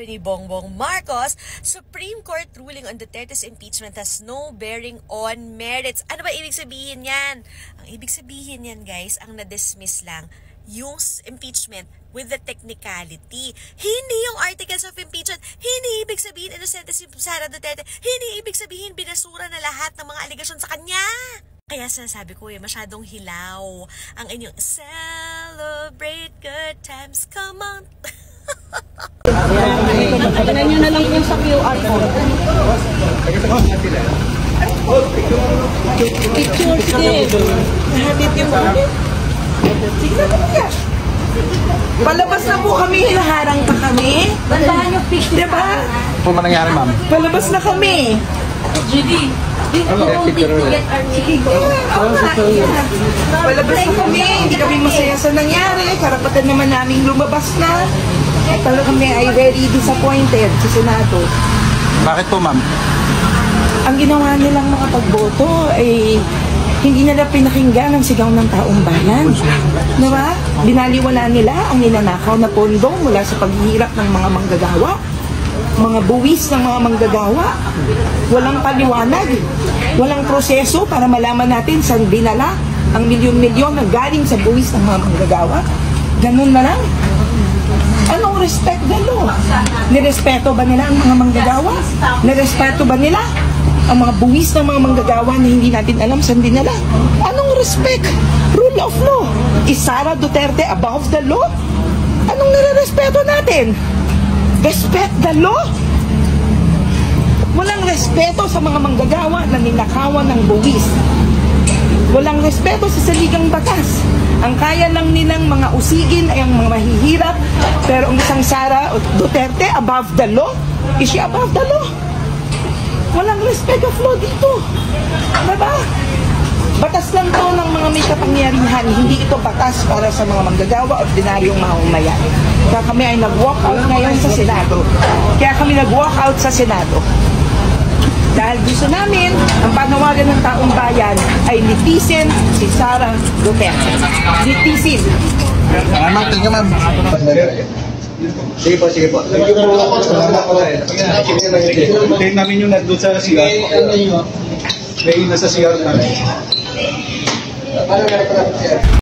sabi ni Bongbong Marcos, Supreme Court ruling on Duterte's impeachment has no bearing on merits. Ano ba ibig sabihin yan? Ang ibig sabihin yan, guys, ang na-dismiss lang yung impeachment with the technicality. Hindi yung articles of impeachment. Hindi ibig sabihin inosente si Sara Duterte. Hindi ibig sabihin binasura na lahat ng mga aligasyon sa kanya. Kaya sinasabi ko masyadong hilaw ang inyong celebrate good times, come on. Pagkanan nyo na lang yung sa QR code. Pictures din. Nahatid yung gamit. Sige na kaya. Palabas na po kami, hinaharang pa kami. Bandahan yung picture. Diba? Ano ba nangyari, ma'am? Palabas na kami. Judy, we won't need to get our meeting. Palabas na kami, hindi kami masaya sa nangyari. Karapatan naman namin lumabas na. Talaga kami ay very disappointed sa Senado. Bakit po, ma'am? Ang ginawa nilang mga pagboto ay hindi nila pinakinggan ang sigaw ng taong bayan. Diba? Binaliwala nila ang ninanakaw na pondo mula sa paghihirap ng mga manggagawa. Mga buwis ng mga manggagawa. Walang paliwanag. Walang proseso para malaman natin saan dinala ang milyon-milyon na galing sa buwis ng mga manggagawa. Ganun na lang. Anong respect na law? Nirespeto ba nila ang mga manggagawa? Nirespeto ba nila ang mga buwis ng mga manggagawa na hindi natin alam saan dinala? Anong respect? Rule of law. Is Sara Duterte above the law? Anong nirerespeto natin? Respect the law? Walang respeto sa mga manggagawa na ninakawan ng buwis. Walang respeto sa saligang batas. Ang kaya lang nilang mga usigin ay ang mga mahihirap, pero ang isang Sara Duterte above the law? Is she above the law? Walang respect of law dito. Diba? Batas lang to ng mga may kapangyarihan. Hindi ito batas para sa mga manggagawa o ordinaryong mamamayan. Kaya kami ay nag-walk out ngayon sa Senado. Dahil gusto namin, ang panawagan ng taong bayan ay litisin si Sara Duterte. Litisin. Ma'am, tingnan, ma'am. Sige po, sige po. Thank you po. Salamat po. Hintayin namin yung nandun sa CR. May nasa CR namin.